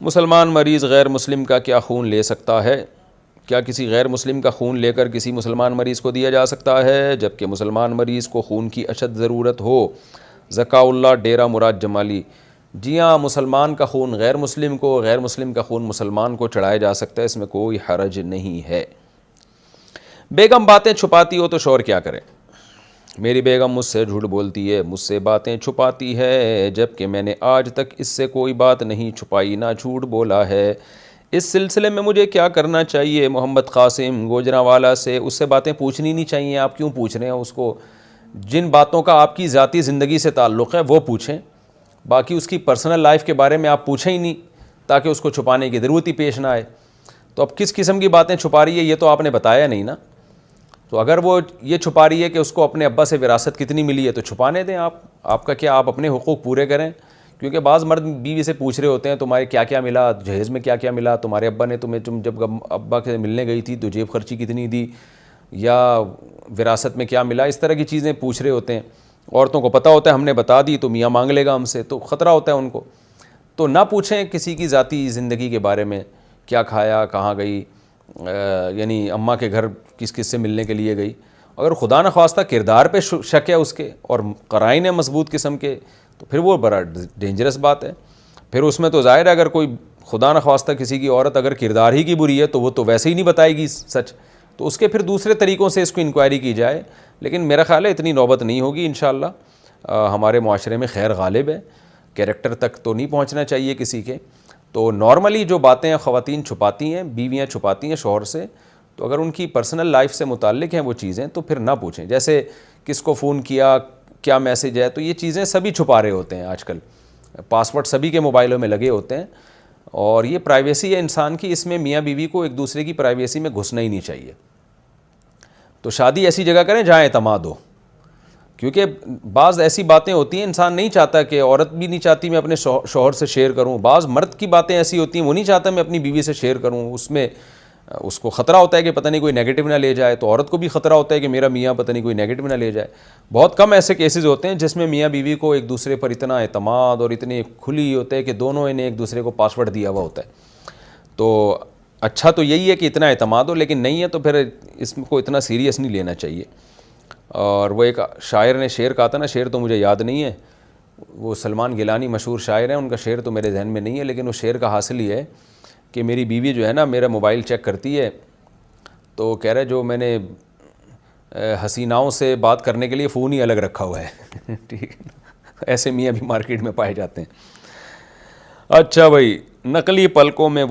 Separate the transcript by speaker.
Speaker 1: مسلمان مریض غیر مسلم کا کیا خون لے سکتا ہے؟ کیا کسی غیر مسلم کا خون لے کر کسی مسلمان مریض کو دیا جا سکتا ہے جبکہ مسلمان مریض کو خون کی اشد ضرورت ہو؟ ذکاء اللہ ڈیرہ مراد جمالی. جی ہاں، مسلمان کا خون غیر مسلم کو، غیر مسلم کا خون مسلمان کو چڑھایا جا سکتا ہے، اس میں کوئی حرج نہیں ہے. بیگم باتیں چھپاتی ہو تو شوہر کیا کرے؟ میری بیگم مجھ سے جھوٹ بولتی ہے، مجھ سے باتیں چھپاتی ہے جبکہ میں نے آج تک اس سے کوئی بات نہیں چھپائی نہ جھوٹ بولا ہے. اس سلسلے میں مجھے کیا کرنا چاہیے؟ محمد قاسم گوجرانوالا سے. اس سے باتیں پوچھنی نہیں چاہیے. آپ کیوں پوچھ رہے ہیں اس کو؟ جن باتوں کا آپ کی ذاتی زندگی سے تعلق ہے وہ پوچھیں، باقی اس کی پرسنل لائف کے بارے میں آپ پوچھیں ہی نہیں تاکہ اس کو چھپانے کی ضرورت ہی پیش نہ آئے. تو اب کس قسم کی باتیں چھپا رہی ہے یہ تو آپ نے بتایا نہیں نا. تو اگر وہ یہ چھپا رہی ہے کہ اس کو اپنے ابا سے وراثت کتنی ملی ہے تو چھپانے دیں. آپ کا کیا، آپ اپنے حقوق پورے کریں. کیونکہ بعض مرد بیوی سے پوچھ رہے ہوتے ہیں تمہارے کیا کیا ملا، جہیز میں کیا کیا ملا، تمہارے ابا نے تم جب ابا کے ملنے گئی تھی تو جیب خرچی کتنی دی، یا وراثت میں کیا ملا. اس طرح کی چیزیں پوچھ رہے ہوتے ہیں. عورتوں کو پتہ ہوتا ہے ہم نے بتا دی تو میاں مانگ لے گا ہم سے، تو خطرہ ہوتا ہے ان کو. تو نہ پوچھیں کسی کی ذاتی زندگی کے بارے میں، کیا کھایا، کہاں گئی، یعنی اماں کے گھر کس کس سے ملنے کے لیے گئی. اگر خدا نخواستہ کردار پہ شک ہے اس کے اور قرائن ہے مضبوط قسم کے تو پھر وہ بڑا ڈینجرس بات ہے. پھر اس میں تو ظاہر ہے اگر کوئی خدا نخواستہ کسی کی عورت اگر کردار ہی کی بری ہے تو وہ تو ویسے ہی نہیں بتائے گی سچ. تو اس کے پھر دوسرے طریقوں سے اس کو انکوائری کی جائے. لیکن میرا خیال ہے اتنی نوبت نہیں ہوگی انشاءاللہ. ہمارے معاشرے میں خیر غالب ہے، کیریکٹر تک تو نہیں پہنچنا چاہیے کسی کے. تو نارملی جو باتیں خواتین چھپاتی ہیں، بیویاں چھپاتی ہیں شوہر سے، تو اگر ان کی پرسنل لائف سے متعلق ہیں وہ چیزیں تو پھر نہ پوچھیں. جیسے کس کو فون کیا، کیا میسج ہے، تو یہ چیزیں سبھی چھپا رہے ہوتے ہیں آج کل. پاسورڈ سبھی کے موبائلوں میں لگے ہوتے ہیں اور یہ پرائیویسی ہے انسان کی. اس میں میاں بیوی کو ایک دوسرے کی پرائیویسی میں گھسنا ہی نہیں چاہیے. تو شادی ایسی جگہ کریں جہاں اعتماد ہو. کیونکہ بعض ایسی باتیں ہوتی ہیں انسان نہیں چاہتا، کہ عورت بھی نہیں چاہتی میں اپنے شوہر سے شیئر کروں. بعض مرد کی باتیں ایسی ہوتی ہیں وہ نہیں چاہتا میں اپنی بیوی سے شیئر کروں. اس میں اس کو خطرہ ہوتا ہے کہ پتہ نہیں کوئی نیگیٹو نہ لے جائے. تو عورت کو بھی خطرہ ہوتا ہے کہ میرا میاں پتہ نہیں کوئی نیگیٹو نہ لے جائے. بہت کم ایسے کیسز ہوتے ہیں جس میں میاں بیوی کو ایک دوسرے پر اتنا اعتماد اور اتنے کھلی ہوتے ہیں کہ دونوں نے ایک دوسرے کو پاسورڈ دیا ہوا ہوتا ہے. تو اچھا تو یہی ہے کہ اتنا اعتماد ہو، لیکن نہیں ہے تو پھر اس کو اتنا سیریس نہیں لینا چاہیے. اور وہ ایک شاعر نے شعر کہا تھا نا، شعر تو مجھے یاد نہیں ہے، وہ سلمان گیلانی مشہور شاعر ہیں، ان کا شعر تو میرے ذہن میں نہیں ہے، لیکن وہ شعر کا حاصل یہ ہے کہ میری بیوی جو ہے نا میرا موبائل چیک کرتی ہے تو کہہ رہے جو میں نے حسیناؤں سے بات کرنے کے لیے فون ہی الگ رکھا ہوا ہے. ٹھیک ہے، ایسے میاں بھی مارکیٹ میں پائے جاتے ہیں. اچھا بھائی، نقلی پلکوں میں